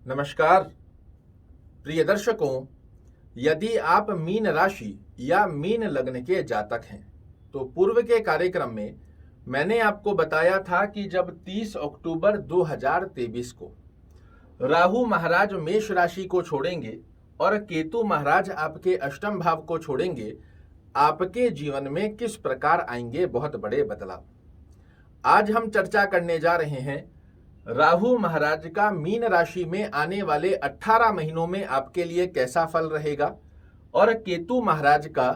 नमस्कार प्रिय दर्शकों, यदि आप मीन राशि या मीन लग्न के जातक हैं तो पूर्व के कार्यक्रम में मैंने आपको बताया था कि जब 30 अक्टूबर 2023 को राहु महाराज मेष राशि को छोड़ेंगे और केतु महाराज आपके अष्टम भाव को छोड़ेंगे, आपके जीवन में किस प्रकार आएंगे बहुत बड़े बदलाव। आज हम चर्चा करने जा रहे हैं राहु महाराज का मीन राशि में आने वाले 18 महीनों में आपके लिए कैसा फल रहेगा और केतु महाराज का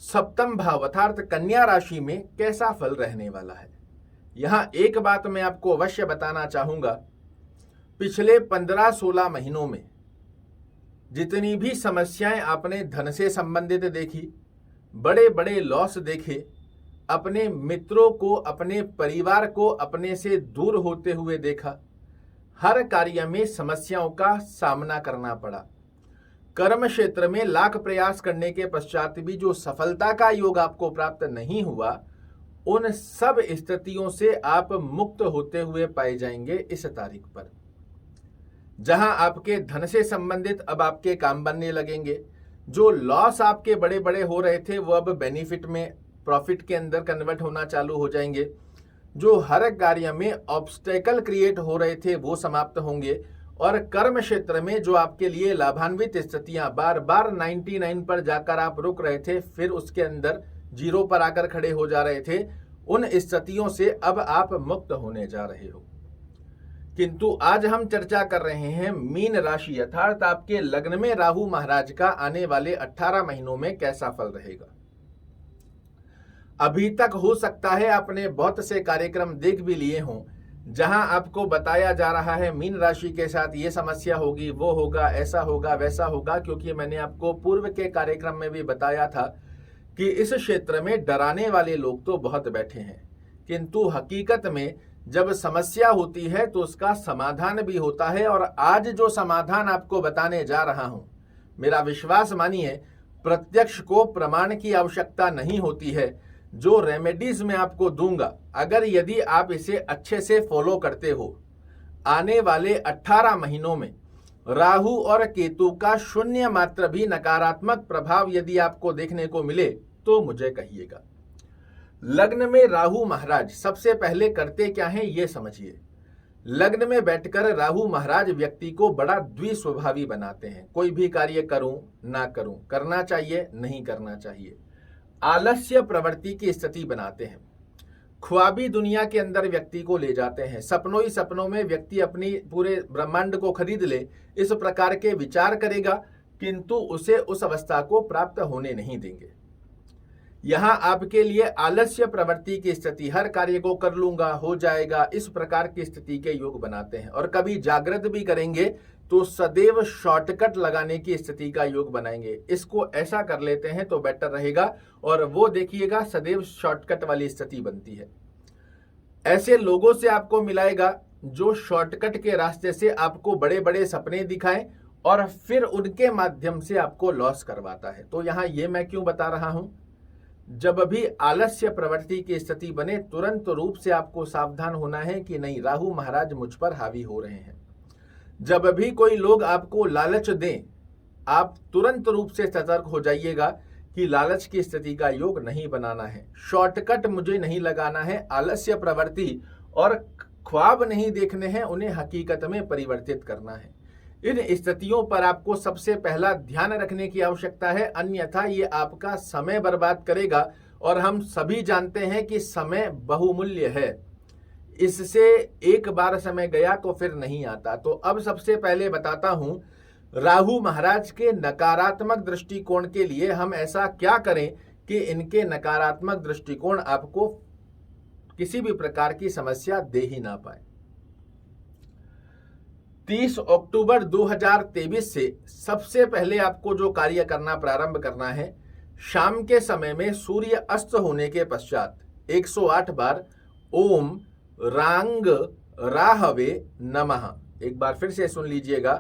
सप्तम भाव अर्थात कन्या राशि में कैसा फल रहने वाला है। यहां एक बात मैं आपको अवश्य बताना चाहूंगा, पिछले 15-16 महीनों में जितनी भी समस्याएं आपने धन से संबंधित देखी, बड़े बड़े लॉस देखे, अपने मित्रों को, अपने परिवार को अपने से दूर होते हुए देखा, हर कार्य में समस्याओं का सामना करना पड़ा, कर्म क्षेत्र में लाख प्रयास करने के पश्चात भी जो सफलता का योग आपको प्राप्त नहीं हुआ, उन सब स्थितियों से आप मुक्त होते हुए पाए जाएंगे इस तारीख पर। जहां आपके धन से संबंधित अब आपके काम बनने लगेंगे, जो लॉस आपके बड़े बड़े हो रहे थे वो अब बेनिफिट में, प्रॉफिट के अंदर कन्वर्ट होना चालू हो जाएंगे, जो हर कार्य में ऑब्स्टेकल क्रिएट हो रहे थे वो समाप्त होंगे, और कर्म क्षेत्र में जो आपके लिए लाभान्वित स्थितियां बार बार 99 पर जाकर आप रुक रहे थे, फिर उसके अंदर 0 पर आकर खड़े हो जा रहे थे, उन स्थितियों से अब आप मुक्त होने जा रहे हो। किंतु आज हम चर्चा कर रहे हैं मीन राशि अर्थात आपके लग्न में राहु महाराज का आने वाले 18 महीनों में कैसा फल रहेगा। अभी तक हो सकता है आपने बहुत से कार्यक्रम देख भी लिए हों जहां आपको बताया जा रहा है मीन राशि के साथ ये समस्या होगी, वो होगा, ऐसा होगा, वैसा होगा, क्योंकि मैंने आपको पूर्व के कार्यक्रम में भी बताया था कि इस क्षेत्र में डराने वाले लोग तो बहुत बैठे हैं, किंतु हकीकत में जब समस्या होती है तो उसका समाधान भी होता है। और आज जो समाधान आपको बताने जा रहा हूं, मेरा विश्वास मानिए, प्रत्यक्ष को प्रमाण की आवश्यकता नहीं होती है। जो रेमेडीज मैं आपको दूंगा, अगर यदि आप इसे अच्छे से फॉलो करते हो, आने वाले 18 महीनों में राहु और केतु का शून्य मात्र भी नकारात्मक प्रभाव यदि आपको देखने को मिले तो मुझे कहिएगा। लग्न में राहु महाराज सबसे पहले करते क्या हैं ये समझिए। लग्न में बैठकर राहु महाराज व्यक्ति को बड़ा द्विस्वभावी बनाते हैं। कोई भी कार्य करूं ना करूं, करना चाहिए नहीं करना चाहिए, आलस्य प्रवृत्ति की स्थिति बनाते हैं, ख्वाबी दुनिया के अंदर व्यक्ति को ले जाते हैं, सपनों ही सपनों में व्यक्ति अपनी पूरे ब्रह्मांड को खरीद ले, इस प्रकार के विचार करेगा, किंतु उसे उस अवस्था को प्राप्त होने नहीं देंगे। यहां आपके लिए आलस्य प्रवृत्ति की स्थिति, हर कार्य को कर लूंगा, हो जाएगा, इस प्रकार की स्थिति के योग बनाते हैं। और कभी जागृत भी करेंगे तो सदैव शॉर्टकट लगाने की स्थिति का योग बनाएंगे। इसको ऐसा कर लेते हैं तो बेटर रहेगा, और वो देखिएगा सदैव शॉर्टकट वाली स्थिति बनती है। ऐसे लोगों से आपको मिलाएगा जो शॉर्टकट के रास्ते से आपको बड़े बड़े सपने दिखाएं और फिर उनके माध्यम से आपको लॉस करवाता है। तो यहां ये मैं क्यों बता रहा हूं, जब भी आलस्य प्रवृत्ति की स्थिति बने तुरंत रूप से आपको सावधान होना है कि नहीं, राहु महाराज मुझ पर हावी हो रहे हैं। जब भी कोई लोग आपको लालच दें, आप तुरंत रूप से सतर्क हो जाइएगा कि लालच की स्थिति का योग नहीं बनाना है, शॉर्टकट मुझे नहीं लगाना है, आलस्य प्रवृत्ति और ख्वाब नहीं देखने हैं, उन्हें हकीकत में परिवर्तित करना है। इन स्थितियों पर आपको सबसे पहला ध्यान रखने की आवश्यकता है, अन्यथा ये आपका समय बर्बाद करेगा। और हम सभी जानते हैं कि समय बहुमूल्य है, इससे एक बार समय गया तो फिर नहीं आता। तो अब सबसे पहले बताता हूं राहु महाराज के नकारात्मक दृष्टिकोण के लिए हम ऐसा क्या करें कि इनके नकारात्मक दृष्टिकोण आपको किसी भी प्रकार की समस्या दे ही ना पाए। 30 अक्टूबर 2023 से सबसे पहले आपको जो कार्य करना प्रारंभ करना है, शाम के समय में सूर्य अस्त होने के पश्चात 108 बार ओम रांग राहवे नमः, एक बार फिर से सुन लीजिएगा,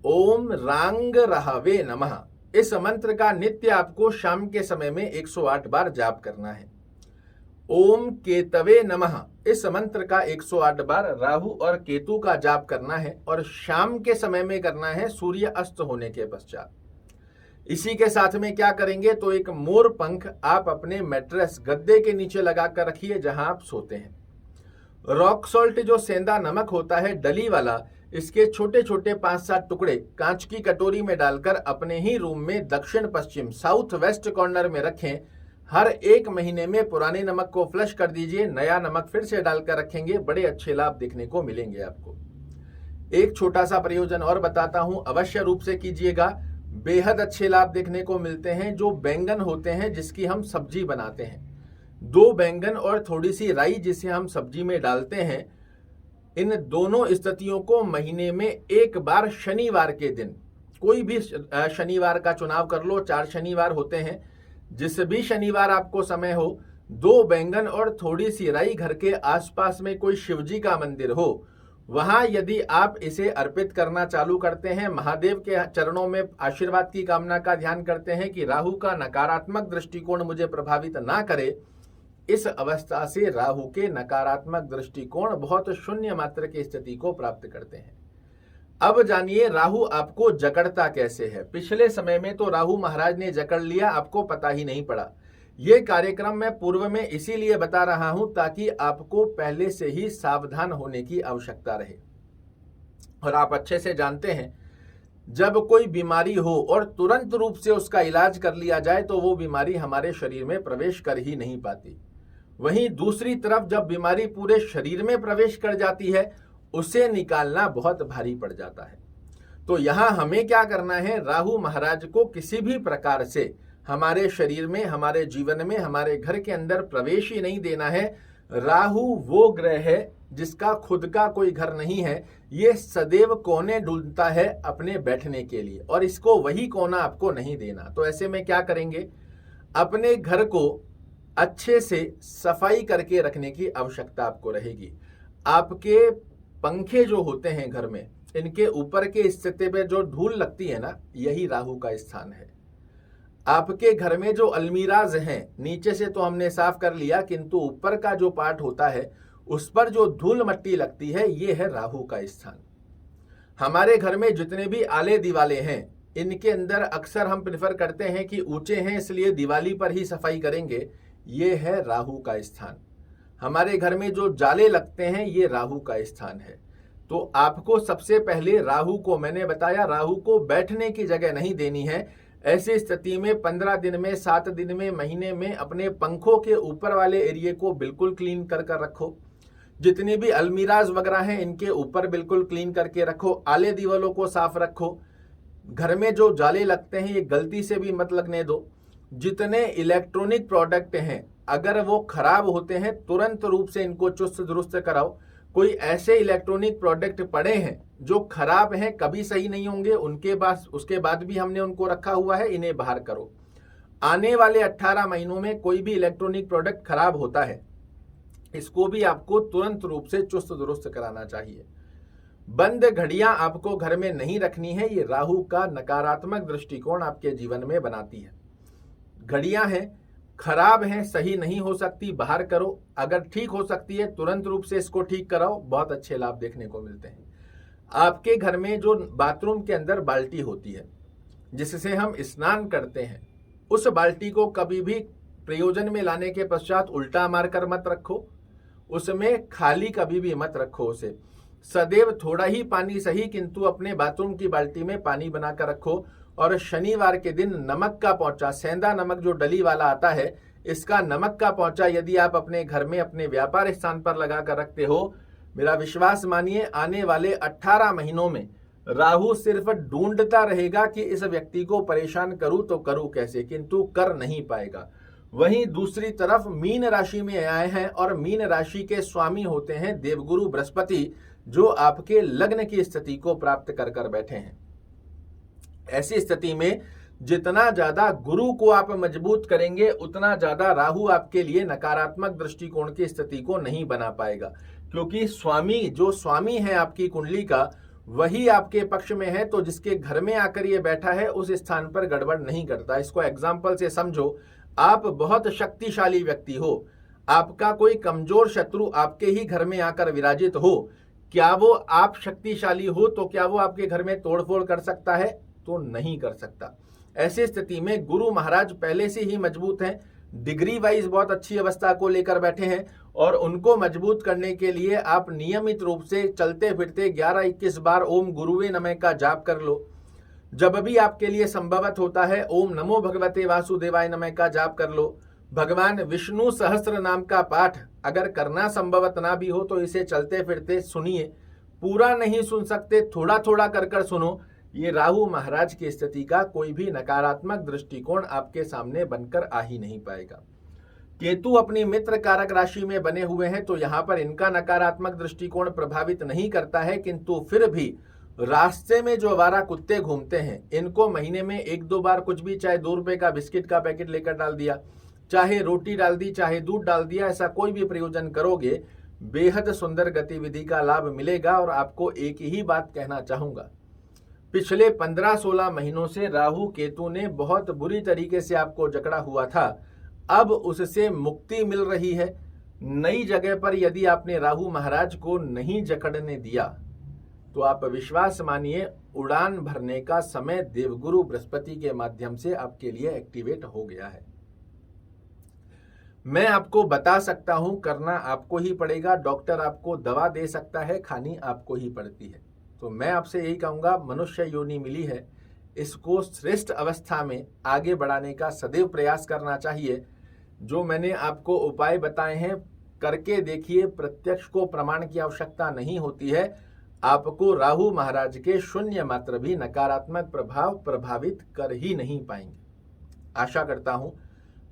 ओम रांग राहवे नमः, इस मंत्र का नित्य आपको शाम के समय में 108 बार जाप करना है। ओम केतवे नमः इस मंत्र का 108 बार राहु और केतु का जाप करना है और शाम के समय में करना है, सूर्य अस्त होने के पश्चात। इसी के साथ में क्या करेंगे तो एक मोर पंख आप अपने मैट्रेस गद्दे के नीचे लगा कर रखिए जहां आप सोते हैं। रॉक सॉल्ट जो सेंधा नमक होता है डली वाला, इसके छोटे छोटे 5-7 टुकड़े कांच की कटोरी में डालकर अपने ही रूम में दक्षिण पश्चिम साउथ वेस्ट कॉर्नर में रखें। हर 1 महीने में पुराने नमक को फ्लश कर दीजिए, नया नमक फिर से डालकर रखेंगे, बड़े अच्छे लाभ देखने को मिलेंगे आपको। एक छोटा सा प्रयोजन और बताता हूं, अवश्य रूप से कीजिएगा, बेहद अच्छे लाभ देखने को मिलते हैं। जो बैंगन होते हैं जिसकी हम सब्जी बनाते हैं, 2 बैंगन और थोड़ी सी राई जिसे हम सब्जी में डालते हैं, इन दोनों स्थितियों को महीने में 1 बार शनिवार के दिन, कोई भी शनिवार का चुनाव कर लो, 4 शनिवार होते हैं, जिस भी शनिवार आपको समय हो, 2 बैंगन और थोड़ी सी राई, घर के आसपास में कोई शिवजी का मंदिर हो, वहां यदि आप इसे अर्पित करना चालू करते हैं, महादेव के चरणों में आशीर्वाद की कामना का ध्यान करते हैं कि राहु का नकारात्मक दृष्टिकोण मुझे प्रभावित ना करे, इस अवस्था से राहु के नकारात्मक दृष्टिकोण बहुत शून्य मात्रा की स्थिति को प्राप्त करते हैं। अब जानिए राहु आपको जकड़ता कैसे है। पिछले समय में तो राहु महाराज ने जकड़ लिया, आपको पता ही नहीं पड़ा। ये कार्यक्रम मैं पूर्व में इसीलिए बता रहा हूं ताकि आपको पहले से ही सावधान होने की आवश्यकता रहे। और आप अच्छे से जानते हैं, जब कोई बीमारी हो और तुरंत रूप से उसका इलाज कर लिया जाए तो वो बीमारी हमारे शरीर में प्रवेश कर ही नहीं पाती। वहीं दूसरी तरफ जब बीमारी पूरे शरीर में प्रवेश कर जाती है, उसे निकालना बहुत भारी पड़ जाता है। तो यहां हमें क्या करना है, राहु महाराज को किसी भी प्रकार से हमारे शरीर में, हमारे जीवन में, हमारे घर के अंदर प्रवेश ही नहीं देना है। राहु वो ग्रह है जिसका खुद का कोई घर नहीं है, ये सदैव कोने ढूंढता है अपने बैठने के लिए, और इसको वही कोना आपको नहीं देना। तो ऐसे में क्या करेंगे, अपने घर को अच्छे से सफाई करके रखने की आवश्यकता आपको रहेगी। आपके पंखे जो होते हैं घर में, इनके ऊपर के स्थिति पे जो धूल लगती है ना, यही राहु का स्थान है। आपके घर में जो अलमीराज हैं, नीचे से तो हमने साफ कर लिया, किंतु ऊपर का जो पार्ट होता है उस पर जो धूल मट्टी लगती है, ये है राहु का स्थान। हमारे घर में जितने भी आले दिवाले हैं, इनके अंदर अक्सर हम प्रेफर करते हैं कि ऊंचे हैं इसलिए दिवाली पर ही सफाई करेंगे, ये है राहु का स्थान। हमारे घर में जो जाले लगते हैं, ये राहु का स्थान है। तो आपको सबसे पहले राहु को, मैंने बताया, राहु को बैठने की जगह नहीं देनी है। ऐसी स्थिति में 15 दिन में, 7 दिन में, महीने में अपने पंखों के ऊपर वाले एरिया को बिल्कुल क्लीन कर रखो। जितनी भी अलमीराज वगैरह हैं, इनके ऊपर बिल्कुल क्लीन करके रखो। आले दीवालों को साफ रखो। घर में जो जाले लगते हैं, ये गलती से भी मत लगने दो। जितने इलेक्ट्रॉनिक प्रोडक्ट हैं, अगर वो खराब होते हैं, तुरंत रूप से इनको चुस्त दुरुस्त कराओ। कोई ऐसे इलेक्ट्रॉनिक प्रोडक्ट पड़े हैं जो खराब हैं, कभी सही नहीं होंगे, उसके बाद भी हमने उनको रखा हुआ है, इन्हें बाहर करो। आने वाले 18 महीनों में कोई भी इलेक्ट्रॉनिक प्रोडक्ट खराब होता है, इसको भी आपको तुरंत रूप से चुस्त दुरुस्त कराना चाहिए। बंद घड़ियां आपको घर में नहीं रखनी है, ये राहु का नकारात्मक दृष्टिकोण आपके जीवन में बनाती है। घड़ियां हैं, खराब हैं, सही नहीं हो सकती, बाहर करो। अगर ठीक हो सकती है, तुरंत रूप से इसको ठीक कराओ, बहुत अच्छे लाभ देखने को मिलते हैं। आपके घर में जो बाथरूम के अंदर बाल्टी होती है जिससे हम स्नान करते हैं, उस बाल्टी को कभी भी प्रयोजन में लाने के पश्चात उल्टा मारकर मत रखो, उसमें खाली कभी भी मत रखो। उसे सदैव थोड़ा ही पानी सही, किंतु अपने बाथरूम की बाल्टी में पानी बनाकर रखो। और शनिवार के दिन नमक का पोंचा, सेंधा नमक जो डली वाला आता है, इसका नमक का पोंचा यदि आप अपने घर में, अपने व्यापार स्थान पर लगा कर रखते हो, मेरा विश्वास मानिए, आने वाले 18 महीनों में राहु सिर्फ ढूंढता रहेगा कि इस व्यक्ति को परेशान करूं तो करूं कैसे, किंतु कर नहीं पाएगा। वहीं दूसरी तरफ मीन राशि में आए हैं और मीन राशि के स्वामी होते हैं देवगुरु बृहस्पति, जो आपके लग्न की स्थिति को प्राप्त कर बैठे हैं। ऐसी स्थिति में जितना ज्यादा गुरु को आप मजबूत करेंगे, उतना ज्यादा राहु आपके लिए नकारात्मक दृष्टिकोण की स्थिति को नहीं बना पाएगा, क्योंकि स्वामी, जो स्वामी है आपकी कुंडली का, वही आपके पक्ष में है। तो जिसके घर में आकर ये बैठा है, उस स्थान पर गड़बड़ नहीं करता। इसको एग्जाम्पल से समझो, आप बहुत शक्तिशाली व्यक्ति हो, आपका कोई कमजोर शत्रु आपके ही घर में आकर विराजित हो, क्या वो आप शक्तिशाली हो तो क्या वो आपके घर में तोड़फोड़ कर सकता है? तो नहीं कर सकता। ऐसी स्थिति में गुरु महाराज पहले से ही मजबूत हैं, डिग्री वाइज बहुत अच्छी अवस्था को लेकर बैठे हैं, और उनको मजबूत करने के लिए आप नियमित रूप से चलते फिरते 11-21 बार ओम गुरुवे नमः का जाप कर लो। जब भी आपके लिए संभवत होता है ओम नमो भगवते वासुदेवाय नमः का जाप कर लो। भगवान विष्णु सहस्त्र नाम का पाठ अगर करना संभवत ना भी हो तो इसे चलते फिरते सुनिए। पूरा नहीं सुन सकते, थोड़ा थोड़ा कर कर सुनो। ये राहु महाराज की स्थिति का कोई भी नकारात्मक दृष्टिकोण आपके सामने बनकर आ ही नहीं पाएगा। केतु अपनी मित्र कारक राशि में बने हुए हैं तो यहाँ पर इनका नकारात्मक दृष्टिकोण प्रभावित नहीं करता है, किंतु फिर भी रास्ते में जो आवारा कुत्ते घूमते हैं इनको महीने में 1-2 बार कुछ भी, चाहे 2 रुपए का बिस्किट का पैकेट लेकर डाल दिया, चाहे रोटी डाल दी, चाहे दूध डाल दिया, ऐसा कोई भी प्रयोजन करोगे, बेहद सुंदर गतिविधि का लाभ मिलेगा। और आपको एक ही बात कहना चाहूंगा, पिछले 15-16 महीनों से राहु केतु ने बहुत बुरी तरीके से आपको जकड़ा हुआ था, अब उससे मुक्ति मिल रही है। नई जगह पर यदि आपने राहु महाराज को नहीं जकड़ने दिया तो आप विश्वास मानिए उड़ान भरने का समय देवगुरु बृहस्पति के माध्यम से आपके लिए एक्टिवेट हो गया है। मैं आपको बता सकता हूं, करना आपको ही पड़ेगा। डॉक्टर आपको दवा दे सकता है, खानी आपको ही पड़ती है। तो मैं आपसे यही कहूंगा, मनुष्य योनि मिली है, इसको श्रेष्ठ अवस्था में आगे बढ़ाने का सदैव प्रयास करना चाहिए। जो मैंने आपको उपाय बताए हैं करके देखिए, प्रत्यक्ष को प्रमाण की आवश्यकता नहीं होती है। आपको राहु महाराज के शून्य मात्र भी नकारात्मक प्रभाव प्रभावित कर ही नहीं पाएंगे। आशा करता हूं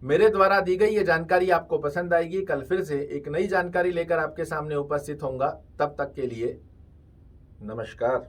मेरे द्वारा दी गई ये जानकारी आपको पसंद आएगी। कल फिर से एक नई जानकारी लेकर आपके सामने उपस्थित होऊंगा। तब तक के लिए नमस्कार।